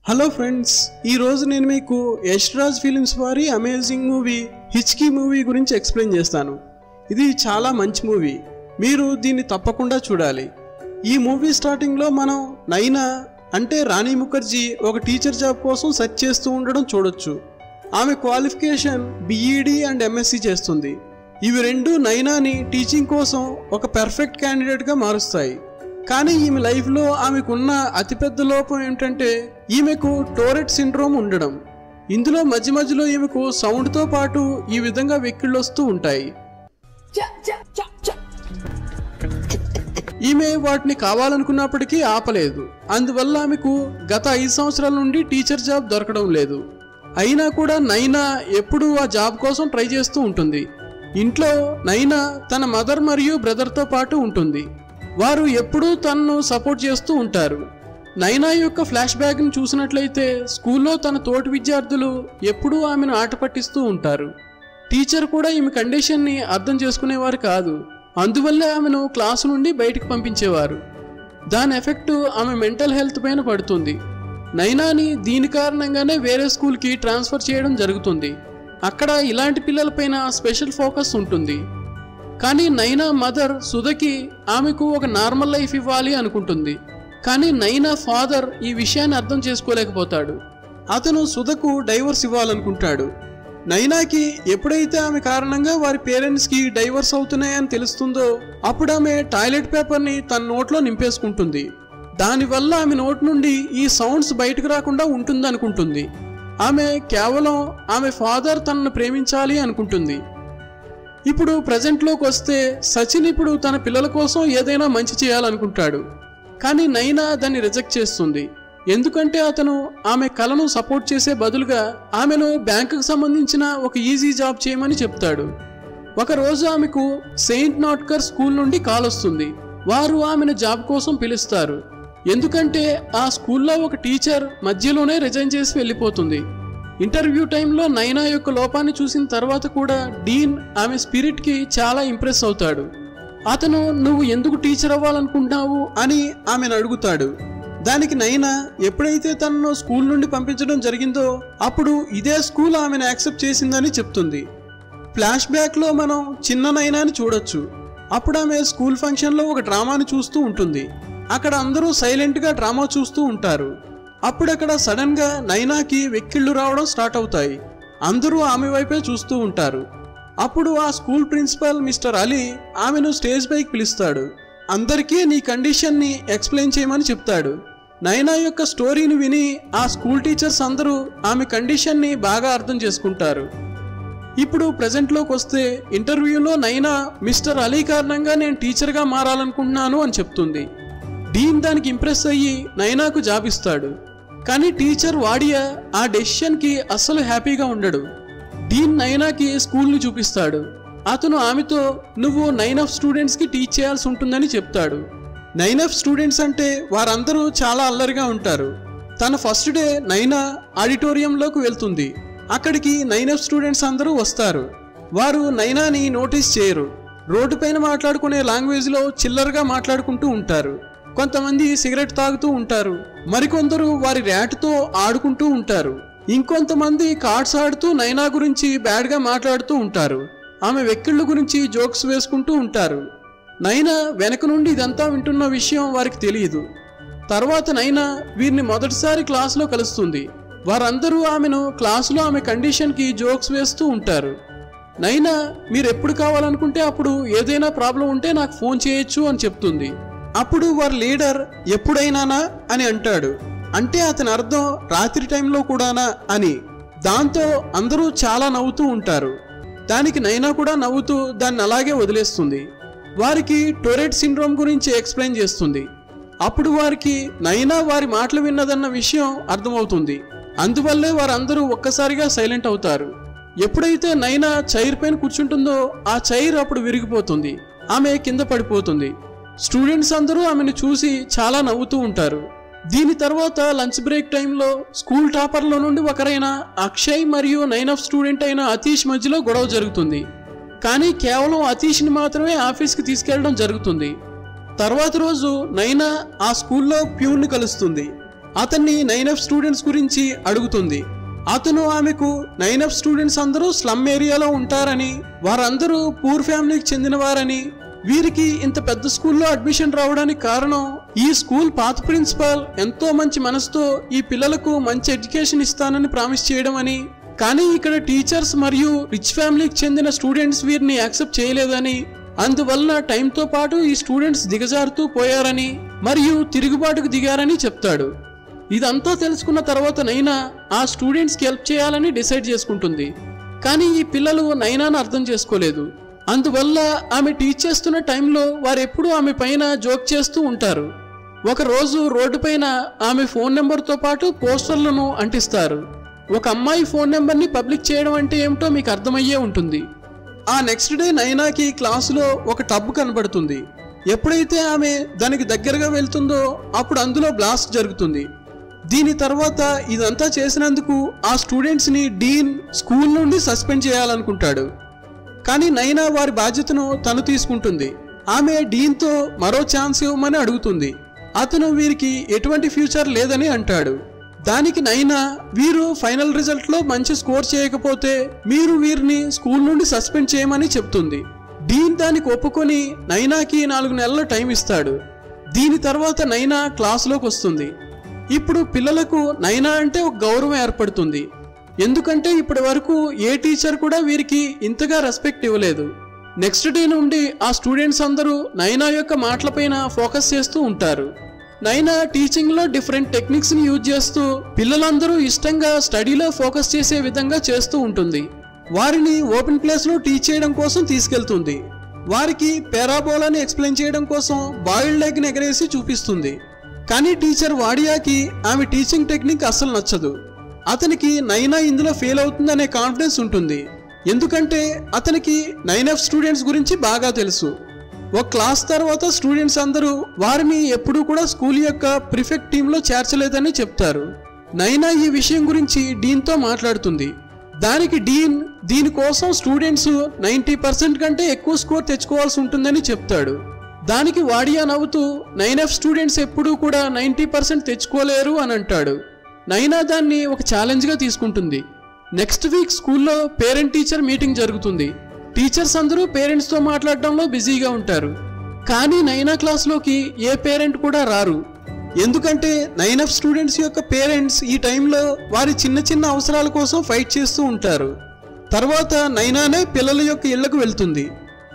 Hello friends, ఈ రోజు నేను మీకు యష్ రాజ్ ఫిల్మ్స్ వారి అమేజింగ్ మూవీ హిచ్కీ మూవీ గురించి ఎక్స్ప్లెయిన్ చేస్తాను. ఇది చాలా మంచి మూవీ, మీరు దీన్ని తప్పకుండా చూడాలి. ఈ మూవీ స్టార్టింగ్లో మనం నైనా అంటే రాణి ముఖర్జీ ఒక టీచర్ జాబ్ కోసం సెర్చ్ చేస్తూ ఉండడం చూడొచ్చు. ఆమె క్వాలిఫికేషన్ బీఈడీ అండ్ ఎంఎస్సీ చేస్తుంది. ఇవి రెండు నైనాని టీచింగ్ కోసం ఒక పర్ఫెక్ట్ క్యాండిడేట్గా మారుస్తాయి. కానీ ఈమె లైఫ్లో ఆమెకున్న అతిపెద్ద లోపం ఏమిటంటే ఈమెకు టోరెట్ సిండ్రోమ్ ఉండడం. ఇందులో మధ్య మధ్యలో ఈమెకు సౌండ్తో పాటు ఈ విధంగా వెక్కిళ్ళు వస్తూ ఉంటాయి. ఈమె వాటిని కావాలనుకున్నప్పటికీ ఆపలేదు. అందువల్ల ఆమెకు గత 5 సంవత్సరాల నుండి టీచర్ జాబ్ దొరకడం లేదు. అయినా కూడా నైనా ఎప్పుడూ ఆ జాబ్ కోసం ట్రై చేస్తూ ఉంటుంది. ఇంట్లో నైనా తన మదర్ మరియు బ్రదర్తో పాటు ఉంటుంది. వారు ఎప్పుడూ తనను సపోర్ట్ చేస్తూ ఉంటారు. నైనా యొక్క ఫ్లాష్ బ్యాక్ని చూసినట్లయితే స్కూల్లో తన తోటి విద్యార్థులు ఎప్పుడూ ఆమెను ఆట పట్టిస్తూ ఉంటారు. టీచర్ కూడా ఈమె కండిషన్ని అర్థం చేసుకునేవారు కాదు. అందువల్లే ఆమెను క్లాసు నుండి బయటకు పంపించేవారు. దాని ఎఫెక్ట్ ఆమె మెంటల్ హెల్త్ పైన పడుతుంది. నైనాని దీని కారణంగానే వేరే స్కూల్కి ట్రాన్స్ఫర్ చేయడం జరుగుతుంది. అక్కడ ఇలాంటి పిల్లలపైన స్పెషల్ ఫోకస్ ఉంటుంది. కానీ నైనా మదర్ సుధకి ఆమెకు ఒక నార్మల్ లైఫ్ ఇవ్వాలి అనుకుంటుంది. కానీ నైనా ఫాదర్ ఈ విషయాన్ని అర్థం చేసుకోలేకపోతాడు. అతను సుధకు డైవర్స్ ఇవ్వాలనుకుంటాడు. నైనాకి ఎప్పుడైతే ఆమె కారణంగా వారి పేరెంట్స్కి డైవర్స్ అవుతున్నాయని తెలుస్తుందో అప్పుడు ఆమె టాయిలెట్ పేపర్ని తన నోట్లో నింపేసుకుంటుంది. దానివల్ల ఆమె నోటి నుండి ఈ సౌండ్స్ బయటకు రాకుండా ఉంటుంది అనుకుంటుంది. ఆమె కేవలం ఆమె ఫాదర్ తనను ప్రేమించాలి అనుకుంటుంది. ఇప్పుడు ప్రజెంట్లోకి వస్తే సచిన్ ఇప్పుడు తన పిల్లల కోసం ఏదైనా మంచి చేయాలనుకుంటాడు. కానీ నైనా దాన్ని రిజెక్ట్ చేస్తుంది. ఎందుకంటే అతను ఆమె కలను సపోర్ట్ చేసే బదులుగా ఆమెను బ్యాంకుకు సంబంధించిన ఒక ఈజీ జాబ్ చేయమని చెప్తాడు. ఒకరోజు ఆమెకు సెయింట్ నాట్కర్ స్కూల్ నుండి కాల్ వస్తుంది. వారు ఆమెను జాబ్ కోసం పిలుస్తారు. ఎందుకంటే ఆ స్కూల్లో ఒక టీచర్ మధ్యలోనే రిజైన్ చేసి వెళ్ళిపోతుంది. ఇంటర్వ్యూ టైంలో నైనా యొక్క లోపాన్ని చూసిన తర్వాత కూడా డీన్ ఆమె స్పిరిట్కి చాలా ఇంప్రెస్ అవుతాడు. అతను నువ్వు ఎందుకు టీచర్ అవ్వాలనుకుంటున్నావు అని ఆమెను అడుగుతాడు. దానికి నైనా ఎప్పుడైతే తనను స్కూల్ నుండి పంపించడం జరిగిందో అప్పుడు ఇదే స్కూల్ ఆమెను యాక్సెప్ట్ చేసిందని చెప్తుంది. ఫ్లాష్ బ్యాక్లో మనం చిన్న నైనాని చూడొచ్చు. అప్పుడు ఆమె స్కూల్ ఫంక్షన్లో ఒక డ్రామాని చూస్తూ ఉంటుంది. అక్కడ అందరూ సైలెంట్గా డ్రామా చూస్తూ ఉంటారు. అప్పుడక్కడ సడన్గా నైనాకి వెక్కిళ్ళు రావడం స్టార్ట్ అవుతాయి. అందరూ ఆమె వైపే చూస్తూ ఉంటారు. అప్పుడు ఆ స్కూల్ ప్రిన్సిపల్ మిస్టర్ అలీ ఆమెను స్టేజ్ పైకి పిలుస్తాడు. అందరికీ నీ కండిషన్ని ఎక్స్ప్లెయిన్ చేయమని చెప్తాడు. నైనా యొక్క స్టోరీని విని ఆ స్కూల్ టీచర్స్ అందరూ ఆమె కండిషన్ని బాగా అర్థం చేసుకుంటారు. ఇప్పుడు ప్రజెంట్లోకి వస్తే ఇంటర్వ్యూలో నైనా మిస్టర్ అలీ కారణంగా నేను టీచర్గా మారాలనుకుంటున్నాను అని చెప్తుంది. డీన్ దానికి ఇంప్రెస్ అయ్యి నైనాకు జాబ్ ఇస్తాడు. కానీ టీచర్ వాడియా ఆ డెసిషన్కి అస్సలు హ్యాపీగా ఉండడు. డీన్ నైనాకి స్కూల్ని చూపిస్తాడు. అతను ఆమెతో నువ్వు 9F స్టూడెంట్స్కి టీచ్ చేయాల్సి ఉంటుందని చెప్తాడు. 9F స్టూడెంట్స్ అంటే వారందరూ చాలా అల్లరిగా ఉంటారు. తన ఫస్ట్ డే నైనా ఆడిటోరియంలోకి వెళ్తుంది. అక్కడికి 9F స్టూడెంట్స్ అందరూ వస్తారు. వారు నైనాని నోటీస్ చేయరు. రోడ్డు పైన మాట్లాడుకునే లాంగ్వేజ్లో చిల్లరగా మాట్లాడుకుంటూ ఉంటారు. కొంతమంది సిగరెట్ తాగుతూ ఉంటారు. మరికొందరు వారి ర్యాట్తో ఆడుకుంటూ ఉంటారు. ఇంకొంతమంది కార్డ్స్ ఆడుతూ నైనా గురించి బ్యాడ్గా మాట్లాడుతూ ఉంటారు. ఆమె వెక్కిళ్ళ గురించి జోక్స్ వేసుకుంటూ ఉంటారు. నైనా వెనక నుండి ఇదంతా వింటున్న విషయం వారికి తెలియదు. తర్వాత నైనా వీరిని మొదటిసారి క్లాసులో కలుస్తుంది. వారందరూ ఆమెను క్లాసులో ఆమె కండిషన్కి జోక్స్ వేస్తూ ఉంటారు. నైనా మీరు ఎప్పుడు కావాలనుకుంటే అప్పుడు ఏదైనా ప్రాబ్లం ఉంటే నాకు ఫోన్ చేయొచ్చు అని చెప్తుంది. అప్పుడు వారి లీడర్ ఎప్పుడైనానా అని అంటాడు. అంటే అతని అర్థం రాత్రి టైంలో కూడానా అని. దాంతో అందరూ చాలా నవ్వుతూ ఉంటారు. దానికి నైనా కూడా నవ్వుతూ దాన్ని అలాగే వదిలేస్తుంది. వారికి టోరెట్ సిండ్రోమ్ గురించి ఎక్స్ప్లెయిన్ చేస్తుంది. అప్పుడు వారికి నైనా వారి మాటలు విన్నదన్న విషయం అర్థమవుతుంది. అందువల్లే వారందరూ ఒక్కసారిగా సైలెంట్ అవుతారు. ఎప్పుడైతే నైనా చైర్ పైన కూర్చుంటుందో ఆ చైర్ అప్పుడు విరిగిపోతుంది. ఆమె కింద పడిపోతుంది. స్టూడెంట్స్ అందరూ ఆమెను చూసి చాలా నవ్వుతూ ఉంటారు. దీని తర్వాత లంచ్ బ్రేక్ టైంలో స్కూల్ టాపర్లో నుండి ఒకరైన అక్షయ్ మరియు 9F స్టూడెంట్ అయిన అతీష్ మధ్యలో గొడవ జరుగుతుంది. కానీ కేవలం అతీష్ని మాత్రమే ఆఫీస్కి తీసుకెళ్లడం జరుగుతుంది. తర్వాత రోజు నైనా ఆ స్కూల్లో ప్యూన్ని కలుస్తుంది. అతన్ని 9F స్టూడెంట్స్ గురించి అడుగుతుంది. అతను ఆమెకు 9F స్టూడెంట్స్ అందరూ స్లమ్ ఏరియాలో ఉంటారని, వారందరూ పూర్ ఫ్యామిలీకి చెందినవారని, వీరికి ఇంత పెద్ద స్కూల్లో అడ్మిషన్ రావడానికి కారణం ఈ స్కూల్ పాత ప్రిన్సిపాల్ ఎంతో మంచి మనసుతో ఈ పిల్లలకు మంచి ఎడ్యుకేషన్ ఇస్తానని ప్రామిస్ చేయడం అని, కానీ ఇక్కడ టీచర్స్ మరియు రిచ్ ఫ్యామిలీకి చెందిన స్టూడెంట్స్ వీరిని యాక్సెప్ట్ చేయలేదని, అందువల్ల టైంతో పాటు ఈ స్టూడెంట్స్ దిగజారుతూ పోయారని మరియు తిరుగుబాటుకు దిగారని చెప్తాడు. ఇదంతా తెలుసుకున్న తర్వాత నైనా ఆ స్టూడెంట్స్కి హెల్ప్ చేయాలని డిసైడ్ చేసుకుంటుంది. కానీ ఈ పిల్లలు నైనాను అర్థం చేసుకోలేదు. అందువల్ల ఆమె టీచ్ చేస్తున్న టైంలో వారెప్పుడూ ఆమె పైన జోక్ చేస్తూ ఉంటారు. ఒకరోజు రోడ్డు పైన ఆమె ఫోన్ నెంబర్తో పాటు పోస్టర్లను అంటిస్తారు. ఒక అమ్మాయి ఫోన్ నెంబర్ని పబ్లిక్ చేయడం అంటే ఏమిటో మీకు అర్థమయ్యే ఉంటుంది. ఆ నెక్స్ట్ డే నైనాకి క్లాసులో ఒక టబ్ కనబడుతుంది. ఎప్పుడైతే ఆమె దానికి దగ్గరగా వెళ్తుందో అప్పుడు అందులో బ్లాస్ట్ జరుగుతుంది. దీని తర్వాత ఇదంతా చేసినందుకు ఆ స్టూడెంట్స్ని డీన్ స్కూల్ నుండి సస్పెండ్ చేయాలనుకుంటాడు. కానీ నైనా వారి బాధ్యతను తను తీసుకుంటుంది. ఆమె డీన్తో మరో ఛాన్స్ ఇవ్వమని అడుగుతుంది. అతను వీరికి ఎటువంటి ఫ్యూచర్ లేదని అంటాడు. దానికి నైనా వీరు ఫైనల్ రిజల్ట్లో మంచి స్కోర్ చేయకపోతే మీరు వీరిని స్కూల్ నుండి సస్పెండ్ చేయమని చెప్తుంది. డీన్ దానికి ఒప్పుకొని నైనాకి 4 నెలల టైం ఇస్తాడు. దీని తర్వాత నైనా క్లాసులోకి వస్తుంది. ఇప్పుడు పిల్లలకు నైనా అంటే ఒక గౌరవం ఏర్పడుతుంది. ఎందుకంటే ఇప్పటి వరకు ఏ టీచర్ కూడా వీరికి ఇంతగా రెస్పెక్ట్ ఇవ్వలేదు. నెక్స్ట్ డే నుండి ఆ స్టూడెంట్స్ అందరూ నైనా యొక్క మాటలపైన ఫోకస్ చేస్తూ ఉంటారు. నైనా టీచింగ్లో డిఫరెంట్ టెక్నిక్స్ని యూజ్ చేస్తూ పిల్లలందరూ ఇష్టంగా స్టడీలో ఫోకస్ చేసే విధంగా చేస్తూ ఉంటుంది. వారిని ఓపెన్ ప్లేస్లో టీచ్ చేయడం కోసం తీసుకెళ్తుంది. వారికి పారాబోలాని ఎక్స్ప్లెయిన్ చేయడం కోసం బాయిల్డ్ ఎగ్ని ఎగరేసి చూపిస్తుంది. కానీ టీచర్ వాడియాకి ఆమె టీచింగ్ టెక్నిక్ అస్సలు నచ్చదు. అతనికి నైనా ఇందులో ఫెయిల్ అవుతుందనే కాన్ఫిడెన్స్ ఉంటుంది. ఎందుకంటే అతనికి 9F స్టూడెంట్స్ గురించి బాగా తెలుసు. ఒక క్లాస్ తర్వాత స్టూడెంట్స్ అందరూ వారిని ఎప్పుడూ కూడా స్కూల్ యొక్క ప్రిఫెక్ట్ టీంలో చేర్చలేదని చెప్తారు. నైనా ఈ విషయం గురించి డీన్తో మాట్లాడుతుంది. దానికి డీన్ దీనికోసం స్టూడెంట్స్ 90% కంటే ఎక్కువ స్కోర్ తెచ్చుకోవాల్సి ఉంటుందని చెప్తాడు. దానికి వాడియా నవ్వుతూ 9F స్టూడెంట్స్ ఎప్పుడూ కూడా 90% తెచ్చుకోలేరు అని అంటాడు. నైనా దాన్ని ఒక ఛాలెంజ్గా తీసుకుంటుంది. నెక్స్ట్ వీక్ స్కూల్లో పేరెంట్ టీచర్ మీటింగ్ జరుగుతుంది. టీచర్స్ అందరూ పేరెంట్స్తో మాట్లాడడంలో బిజీగా ఉంటారు. కానీ నైనా క్లాస్లోకి ఏ పేరెంట్ కూడా రారు. ఎందుకంటే 9F స్టూడెంట్స్ యొక్క పేరెంట్స్ ఈ టైంలో వారి చిన్న చిన్న అవసరాల కోసం ఫైట్ చేస్తూ ఉంటారు. తర్వాత నైనానే పిల్లల యొక్క ఇళ్లకు వెళ్తుంది.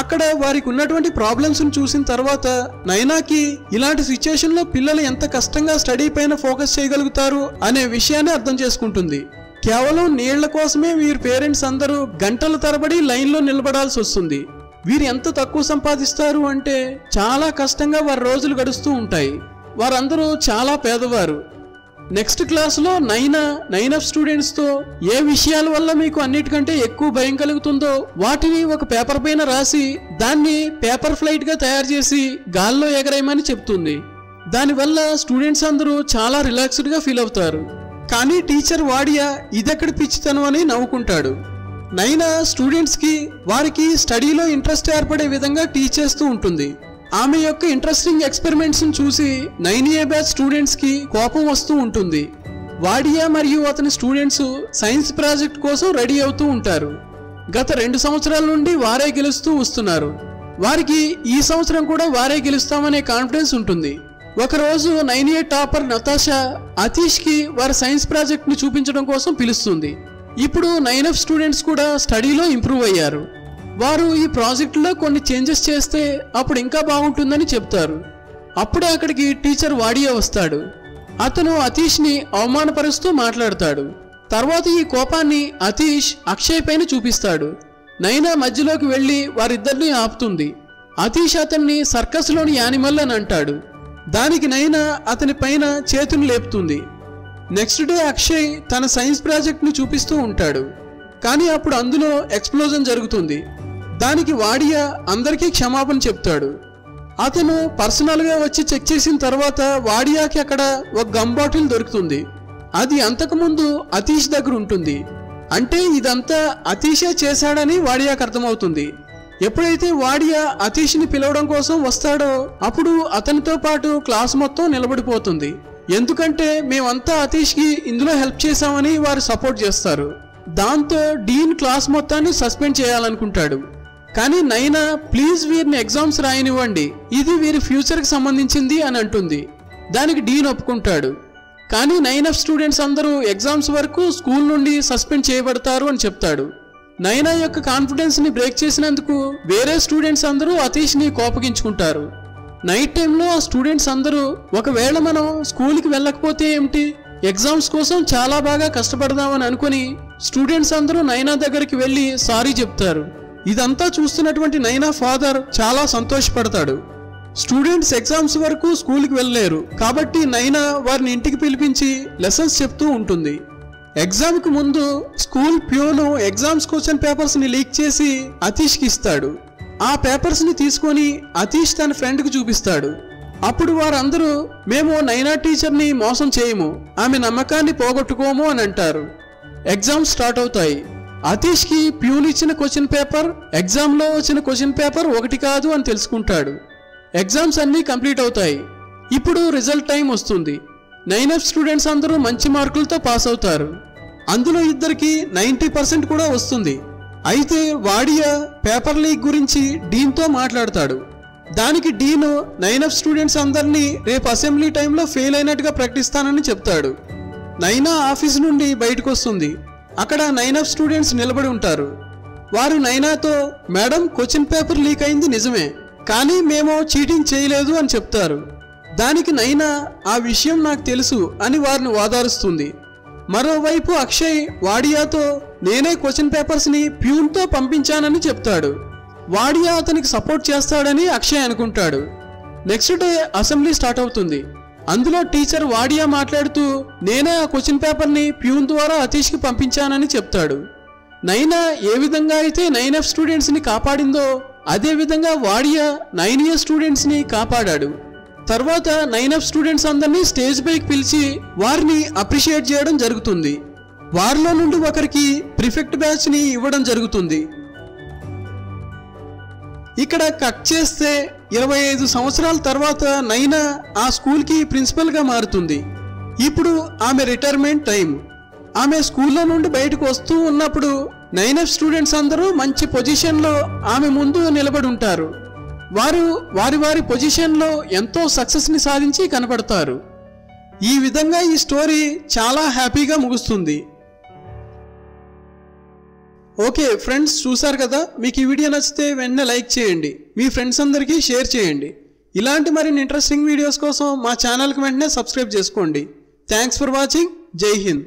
అక్కడ వారికి ఉన్నటువంటి ప్రాబ్లమ్స్ని చూసిన తర్వాత నైనాకి ఇలాంటి సిచ్యుయేషన్లో పిల్లలు ఎంత కష్టంగా స్టడీ పైన ఫోకస్ చేయగలుగుతారు అనే విషయాన్ని అర్థం చేసుకుంటుంది. కేవలం నీళ్ల కోసమే వీరి పేరెంట్స్ అందరూ గంటల తరబడి లైన్లో నిలబడాల్సి వస్తుంది. వీరు ఎంత తక్కువ సంపాదిస్తారు అంటే చాలా కష్టంగా వారి రోజులు గడుస్తూ ఉంటాయి. వారందరూ చాలా పేదవారు. నెక్స్ట్ క్లాస్లో నైనా 9F స్టూడెంట్స్తో ఏ విషయాల వల్ల మీకు అన్నిటికంటే ఎక్కువ భయం కలుగుతుందో వాటిని ఒక పేపర్ పైన రాసి దాన్ని పేపర్ ఫ్లైట్గా తయారు చేసి గాల్లో ఎగరేయమని చెప్తుంది. దానివల్ల స్టూడెంట్స్ అందరూ చాలా రిలాక్స్డ్గా ఫీల్ అవుతారు. కానీ టీచర్ వాడియా ఇదెక్కడ పిచ్చితనం అని నవ్వుకుంటాడు. నైనా స్టూడెంట్స్కి వారికి స్టడీలో ఇంట్రెస్ట్ ఏర్పడే విధంగా టీచ్ చేస్తూ ఉంటుంది. ఆమె యొక్క ఇంట్రెస్టింగ్ ఎక్స్పెరిమెంట్స్ని చూసి 9A బ్యాచ్ స్టూడెంట్స్కి కోపం వస్తూ ఉంటుంది. వాడియా మరియు అతని స్టూడెంట్స్ సైన్స్ ప్రాజెక్ట్ కోసం రెడీ అవుతూ ఉంటారు. గత 2 సంవత్సరాల నుండి వారే గెలుస్తూ వస్తున్నారు. వారికి ఈ సంవత్సరం కూడా వారే గెలుస్తామనే కాన్ఫిడెన్స్ ఉంటుంది. ఒకరోజు 9A టాపర్ నతాషా అతీష్కి వారి సైన్స్ ప్రాజెక్ట్ని చూపించడం కోసం పిలుస్తుంది. ఇప్పుడు 9F స్టూడెంట్స్ కూడా స్టడీలో ఇంప్రూవ్ అయ్యారు. వారు ఈ ప్రాజెక్టులో కొన్ని చేంజెస్ చేస్తే అప్పుడు ఇంకా బాగుంటుందని చెప్తారు. అప్పుడే అక్కడికి టీచర్ వాడియా వస్తాడు. అతను అతీష్ని అవమానపరుస్తూ మాట్లాడతాడు. తర్వాత ఈ కోపాన్ని అతీష్ అక్షయ్ పైన చూపిస్తాడు. నైనా మధ్యలోకి వెళ్ళి వారిద్దరిని ఆపుతుంది. అతీష్ అతన్ని సర్కస్లోని యానిమల్ అని అంటాడు. దానికి నైనా అతని పైన చేతులు లేపుతుంది. నెక్స్ట్ డే అక్షయ్ తన సైన్స్ ప్రాజెక్ట్ను చూపిస్తూ ఉంటాడు. కానీ అప్పుడు అందులో ఎక్స్ప్లోజన్ జరుగుతుంది. దానికి వాడియా అందరికీ క్షమాపణ చెప్తాడు. అతను పర్సనల్గా వచ్చి చెక్ చేసిన తర్వాత వాడియాకి అక్కడ ఒక గమ్ బాటిల్ దొరుకుతుంది. అది అంతకుముందు అతీష్ దగ్గర ఉంటుంది. అంటే ఇదంతా అతీషే చేశాడని వాడియాకి అర్థమవుతుంది. ఎప్పుడైతే వాడియా అతీష్ని పిలవడం కోసం వస్తాడో అప్పుడు అతనితో పాటు క్లాస్ మొత్తం నిలబడిపోతుంది. ఎందుకంటే మేమంతా అతీష్కి ఇందులో హెల్ప్ చేశామని వారు సపోర్ట్ చేస్తారు. దాంతో డీన్ క్లాస్ మొత్తాన్ని సస్పెండ్ చేయాలనుకుంటాడు. కానీ నైనా ప్లీజ్ వీరిని ఎగ్జామ్స్ రాయనివ్వండి, ఇది వీరి ఫ్యూచర్కి సంబంధించింది అని అంటుంది. దానికి డీన్ ఒప్పుకుంటాడు. కానీ 9F స్టూడెంట్స్ అందరూ ఎగ్జామ్స్ వరకు స్కూల్ నుండి సస్పెండ్ చేయబడతారు అని చెప్తాడు. నైనా యొక్క కాన్ఫిడెన్స్ని బ్రేక్ చేసినందుకు వేరే స్టూడెంట్స్ అందరూ అతీష్ని కోపగించుకుంటారు. నైట్ టైంలో ఆ స్టూడెంట్స్ అందరూ ఒకవేళ మనం స్కూల్కి వెళ్ళకపోతే ఏమిటి, ఎగ్జామ్స్ కోసం చాలా బాగా కష్టపడదామని అనుకుని స్టూడెంట్స్ అందరూ నైనా దగ్గరికి వెళ్ళి సారీ చెప్తారు. ఇదంతా చూస్తున్నటువంటి నైనా ఫాదర్ చాలా సంతోషపడతాడు. స్టూడెంట్స్ ఎగ్జామ్స్ వరకు స్కూల్కి వెళ్ళలేరు కాబట్టి నైనా వారిని ఇంటికి పిలిపించి లెసన్స్ చెప్తూ ఉంటుంది. ఎగ్జామ్కి ముందు స్కూల్ ప్యూను ఎగ్జామ్స్ క్వశ్చన్ పేపర్స్ని లీక్ చేసి అతీష్కి ఇస్తాడు. ఆ పేపర్స్ని తీసుకొని అతీష్ తన ఫ్రెండ్కి చూపిస్తాడు. అప్పుడు వారందరూ మేము నైనా టీచర్ని మోసం చేయము, ఆమె నమ్మకాన్ని పోగొట్టుకోము అని అంటారు. ఎగ్జామ్స్ స్టార్ట్ అవుతాయి. అతీష్కి ప్యూన్ ఇచ్చిన క్వశ్చన్ పేపర్ ఎగ్జామ్లో వచ్చిన క్వశ్చన్ పేపర్ ఒకటి కాదు అని తెలుసుకుంటాడు. ఎగ్జామ్స్ అన్నీ కంప్లీట్ అవుతాయి. ఇప్పుడు రిజల్ట్ టైం వస్తుంది. 9F స్టూడెంట్స్ అందరూ మంచి మార్కులతో పాస్ అవుతారు. అందులో ఇద్దరికి 90% కూడా వస్తుంది. అయితే వాడియా పేపర్ లీక్ గురించి డీన్తో మాట్లాడతాడు. దానికి డీన్ 9F స్టూడెంట్స్ అందరినీ రేపు అసెంబ్లీ టైంలో ఫెయిల్ అయినట్టుగా ప్రకటిస్తానని చెప్తాడు. నైనా ఆఫీస్ నుండి బయటకు వస్తుంది. అక్కడ 9F స్టూడెంట్స్ నిలబడి ఉంటారు. వారు నైనాతో మేడం క్వశ్చన్ పేపర్ లీక్ అయింది నిజమే, కానీ మేము చీటింగ్ చేయలేదు అని చెప్తారు. దానికి నైనా ఆ విషయం నాకు తెలుసు అని వారిని ఓదారుస్తుంది. మరోవైపు అక్షయ్ వాడియాతో నేనే క్వశ్చన్ పేపర్స్ని ప్యూన్తో పంపించానని చెప్తాడు. వాడియా అతనికి సపోర్ట్ చేస్తాడని అక్షయ్ అనుకుంటాడు. నెక్స్ట్ డే అసెంబ్లీ స్టార్ట్ అవుతుంది. అందులో టీచర్ వాడియా మాట్లాడుతూ నేనే ఆ క్వశ్చన్ పేపర్ని ప్యూన్ ద్వారా అతీష్కి పంపించానని చెప్తాడు. నైనా ఏ విధంగా అయితే 9F స్టూడెంట్స్ని కాపాడిందో అదే విధంగా వాడియా 9A స్టూడెంట్స్ని కాపాడాడు. తర్వాత 9F స్టూడెంట్స్ అందరినీ స్టేజ్ పైకి పిలిచి వారిని అప్రిషియేట్ చేయడం జరుగుతుంది. వారిలో నుండి ఒకరికి ప్రిఫెక్ట్ బ్యాచ్ని ఇవ్వడం జరుగుతుంది. ఇక్కడ కట్ చేస్తే 25 సంవత్సరాల తర్వాత నైనా ఆ స్కూల్కి ప్రిన్సిపల్గా మారుతుంది. ఇప్పుడు ఆమె రిటైర్మెంట్ టైం. ఆమె స్కూల్లో నుండి బయటకు వస్తూ ఉన్నప్పుడు 9F స్టూడెంట్స్ అందరూ మంచి పొజిషన్లో ఆమె ముందు నిలబడి ఉంటారు. వారు వారి పొజిషన్లో ఎంతో సక్సెస్ని సాధించి కనపడతారు. ఈ విధంగా ఈ స్టోరీ చాలా హ్యాపీగా ముగుస్తుంది. ఓకే ఫ్రెండ్స్, చూసారు కదా. మీకు ఈ వీడియో నచ్చితే వెంటనే లైక్ చేయండి, మీ ఫ్రెండ్స్ అందరికీ షేర్ చేయండి. ఇలాంటి మరిన్ని ఇంట్రెస్టింగ్ వీడియోస్ కోసం మా ఛానల్కి వెంటనే సబ్స్క్రైబ్ చేసుకోండి. Thanks for watching. జై హింద్.